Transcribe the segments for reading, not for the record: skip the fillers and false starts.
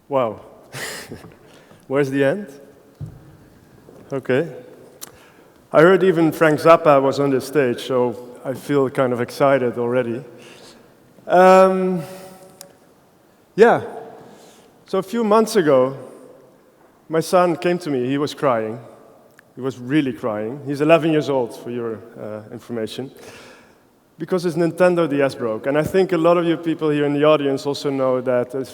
Wow. Where's the end? Okay. I heard even Frank Zappa was on this stage, so I feel kind of excited already. Yeah. So a few months ago, my son came to me. He was crying. He was really crying. He's 11 years old, for your information, because his Nintendo DS broke. And I think a lot of you people here in the audience also know that the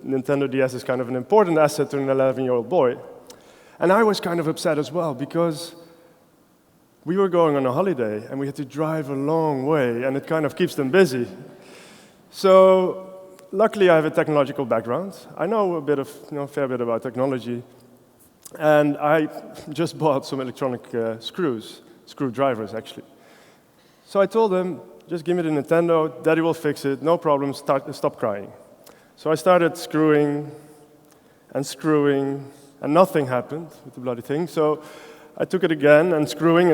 Nintendo DS is kind of an important asset to an 11-year-old boy. And I was kind of upset as well, because we were going on a holiday, and we had to drive a long way, and it kind of keeps them busy. So luckily, I have a technological background. I know a fair bit about technology. And I just bought some electronic screwdrivers, actually. So I told him, just give me the Nintendo, Daddy will fix it, no problem, stop crying. So I started screwing, and nothing happened with the bloody thing. So I took it again, and screwing,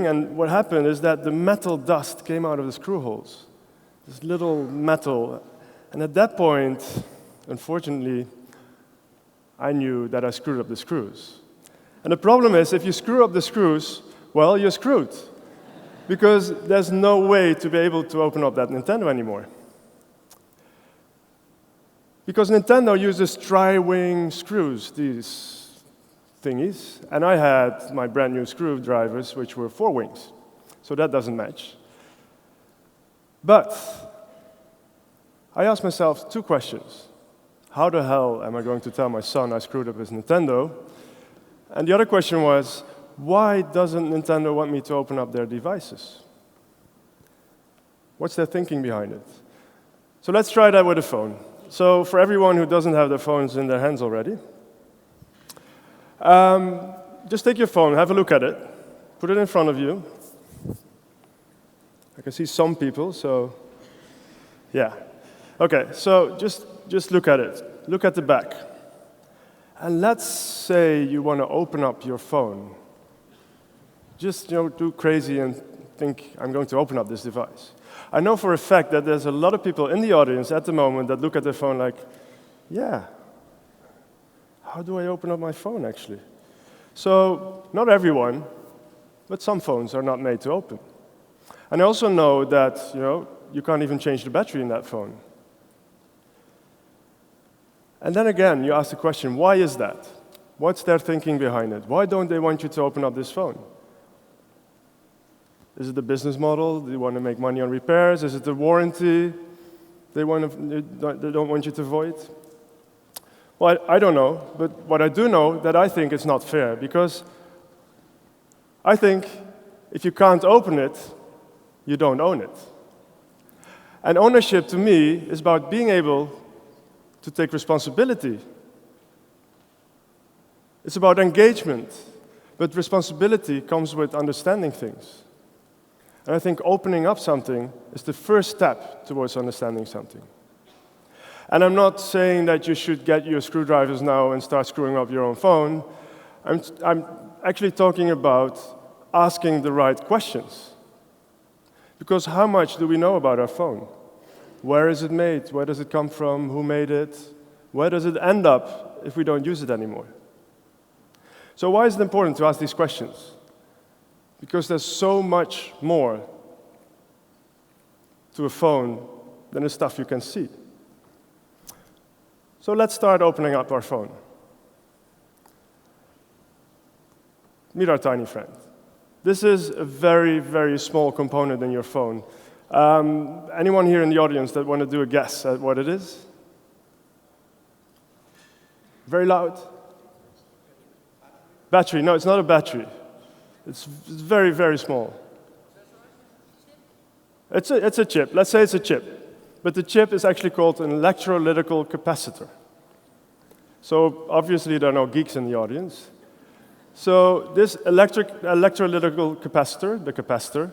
and what happened is that the metal dust came out of the screw holes. This little metal. And at that point, unfortunately, I knew that I screwed up the screws. And the problem is, if you screw up the screws, well, you're screwed. Because there's no way to be able to open up that Nintendo anymore. Because Nintendo uses tri-wing screws, these thingies, and I had my brand new screwdrivers, which were 4 wings. So that doesn't match. But I asked myself 2 questions. How the hell am I going to tell my son I screwed up his Nintendo? And the other question was, why doesn't Nintendo want me to open up their devices? What's their thinking behind it? So let's try that with a phone. So for everyone who doesn't have their phones in their hands already, just take your phone, have a look at it, put it in front of you. I can see some people, so yeah. Okay, so just look at it. Look at the back. And let's say you want to open up your phone. Just do crazy and think, I'm going to open up this device. I know for a fact that there's a lot of people in the audience at the moment that look at their phone like, yeah, how do I open up my phone, actually? So not everyone, but some phones are not made to open. And I also know that you can't even change the battery in that phone. And then again, you ask the question, why is that? What's their thinking behind it? Why don't they want you to open up this phone? Is it the business model? Do they want to make money on repairs? Is it the warranty they don't want you to void? Well, I don't know, but what I do know that I think it's not fair, because I think if you can't open it, you don't own it. And ownership, to me, is about being able to take responsibility. It's about engagement, but responsibility comes with understanding things. And I think opening up something is the first step towards understanding something. And I'm not saying that you should get your screwdrivers now and start screwing up your own phone. I'm actually talking about asking the right questions. Because how much do we know about our phone? Where is it made? Where does it come from? Who made it? Where does it end up if we don't use it anymore? So why is it important to ask these questions? Because there's so much more to a phone than the stuff you can see. So let's start opening up our phone. Meet our tiny friend. This is a very, very small component in your phone. Anyone here in the audience that want to do a guess at what it is? Very loud? Battery. No, it's not a battery. It's very, very small. It's a chip. Let's say it's a chip. But the chip is actually called an electrolytical capacitor. So obviously there are no geeks in the audience. So this electrolytical capacitor, the capacitor,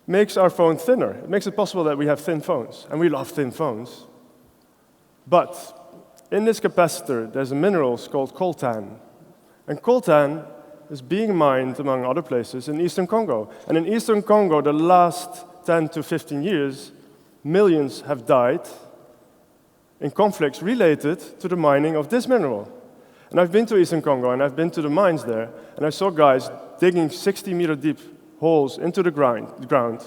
makes our phone thinner. It makes it possible that we have thin phones, and we love thin phones. But in this capacitor, there's a mineral called coltan. And coltan is being mined, among other places, in eastern Congo. And in eastern Congo, the last 10 to 15 years, millions have died in conflicts related to the mining of this mineral. And I've been to Eastern Congo, and I've been to the mines there, and I saw guys digging 60-meter deep holes into the ground,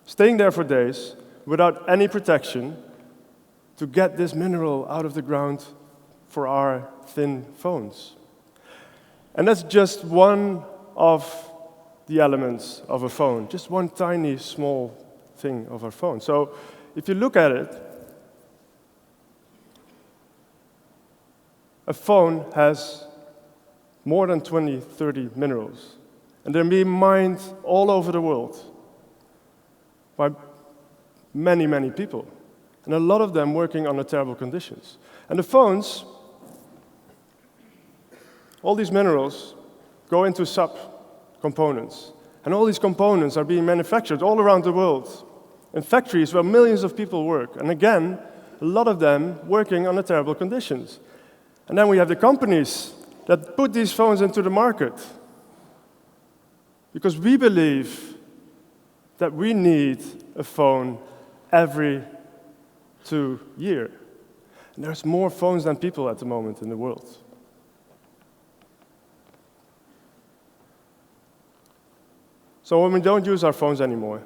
staying there for days without any protection to get this mineral out of the ground for our thin phones. And that's just one of the elements of a phone, just one tiny, small thing of our phone. So if you look at it, a phone has more than 20, 30 minerals, and they're being mined all over the world by many, many people, and a lot of them working under terrible conditions. And the phones, all these minerals go into sub-components, and all these components are being manufactured all around the world in factories where millions of people work, and again, a lot of them working under terrible conditions. And then we have the companies that put these phones into the market because we believe that we need a phone every 2 years. And there's more phones than people at the moment in the world. So when we don't use our phones anymore,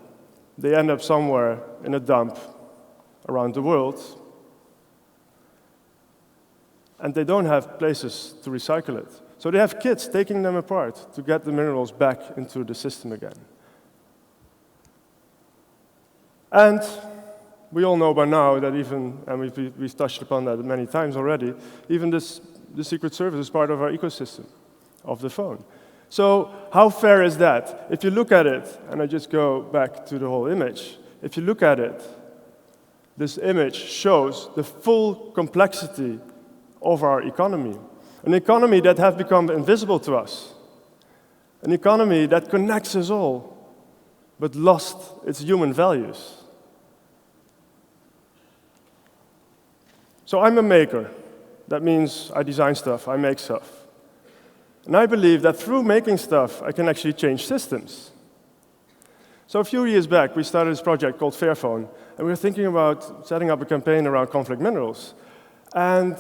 they end up somewhere in a dump around the world, and they don't have places to recycle it. So they have kids taking them apart to get the minerals back into the system again. And we all know by now that even, and we've touched upon that many times already, even the Secret Service is part of our ecosystem of the phone. So how fair is that? If you look at it, and I just go back to the whole image, if you look at it, this image shows the full complexity of our economy. An economy that has become invisible to us. An economy that connects us all, but lost its human values. So I'm a maker. That means I design stuff, I make stuff. And I believe that through making stuff, I can actually change systems. So a few years back, we started this project called Fairphone, and we were thinking about setting up a campaign around conflict minerals. And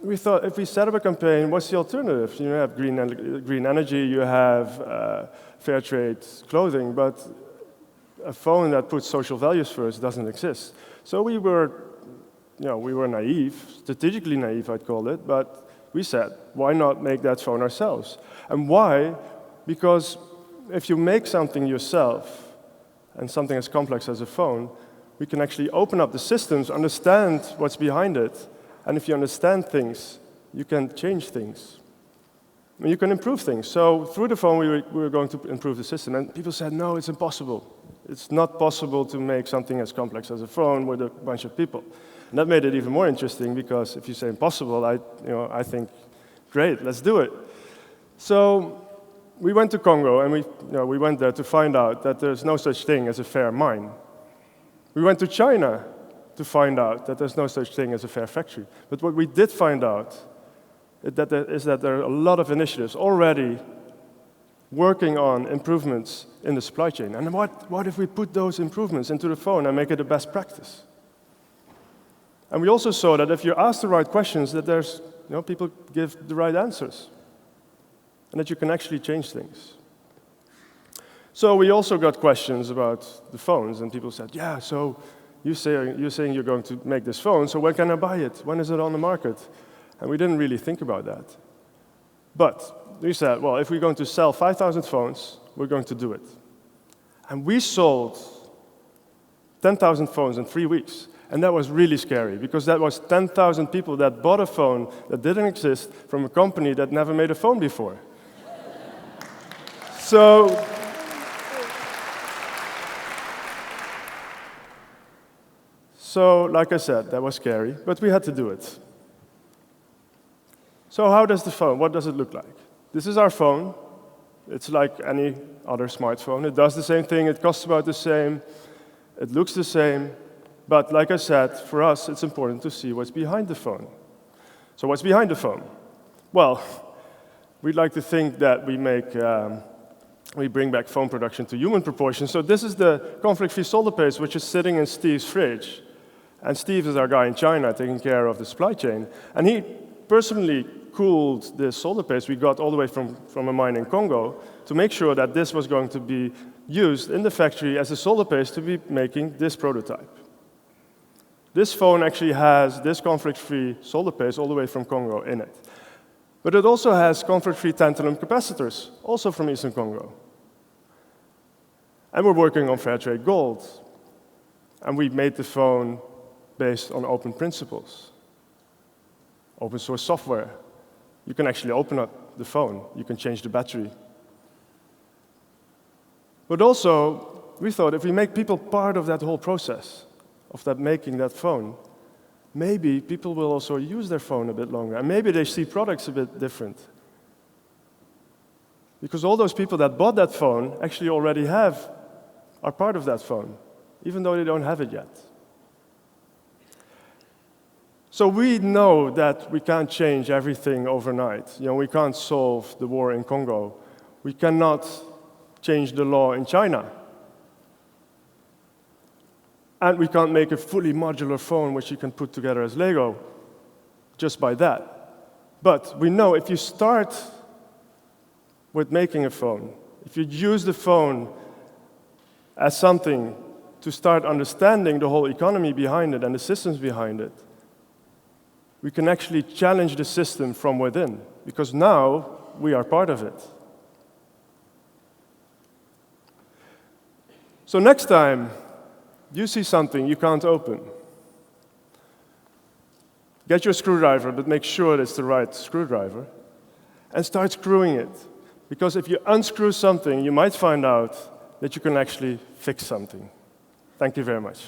we thought, if we set up a campaign, what's the alternative? You have green energy, you have fair trade clothing, but a phone that puts social values first doesn't exist. So we were naive, strategically naive, I'd call it, but we said, why not make that phone ourselves? And why? Because if you make something yourself, and something as complex as a phone, we can actually open up the systems, understand what's behind it, and if you understand things, you can change things. And you can improve things. So through the phone, we were going to improve the system, and people said, no, it's impossible. It's not possible to make something as complex as a phone with a bunch of people. And that made it even more interesting, because if you say impossible, I think, great, let's do it. So we went to Congo, and we went there to find out that there's no such thing as a fair mine. We went to China to find out that there's no such thing as a fair factory. But what we did find out is that there are a lot of initiatives already working on improvements in the supply chain. And what if we put those improvements into the phone and make it a best practice? And we also saw that if you ask the right questions, that there's, people give the right answers, and that you can actually change things. So we also got questions about the phones, and people said, yeah, so you're saying you're going to make this phone, so when can I buy it? When is it on the market? And we didn't really think about that. But we said, well, if we're going to sell 5,000 phones, we're going to do it. And we sold 10,000 phones in 3 weeks. And that was really scary, because that was 10,000 people that bought a phone that didn't exist from a company that never made a phone before. So, like I said, that was scary, but we had to do it. So how does the phone, what does it look like? This is our phone. It's like any other smartphone. It does the same thing, it costs about the same, it looks the same. But like I said, for us, it's important to see what's behind the phone. So what's behind the phone? Well, we'd like to think that we bring back phone production to human proportions. So this is the conflict-free solder paste, which is sitting in Steve's fridge. And Steve is our guy in China taking care of the supply chain. And he personally cooled this solder paste we got all the way from a mine in Congo to make sure that this was going to be used in the factory as a solder paste to be making this prototype. This phone actually has this conflict-free solder paste all the way from Congo in it. But it also has conflict-free tantalum capacitors, also from Eastern Congo. And we're working on fair trade gold. And we made the phone based on open principles. Open source software. You can actually open up the phone. You can change the battery. But also, we thought if we make people part of that whole process, of that making that phone, maybe people will also use their phone a bit longer, and maybe they see products a bit different. Because all those people that bought that phone actually already are part of that phone, even though they don't have it yet. So we know that we can't change everything overnight. We can't solve the war in Congo. We cannot change the law in China. And we can't make a fully modular phone which you can put together as Lego just by that. But we know if you start with making a phone, if you use the phone as something to start understanding the whole economy behind it and the systems behind it, we can actually challenge the system from within, because now we are part of it. So next time you see something you can't open, get your screwdriver, but make sure it's the right screwdriver, and start screwing it. Because if you unscrew something, you might find out that you can actually fix something. Thank you very much.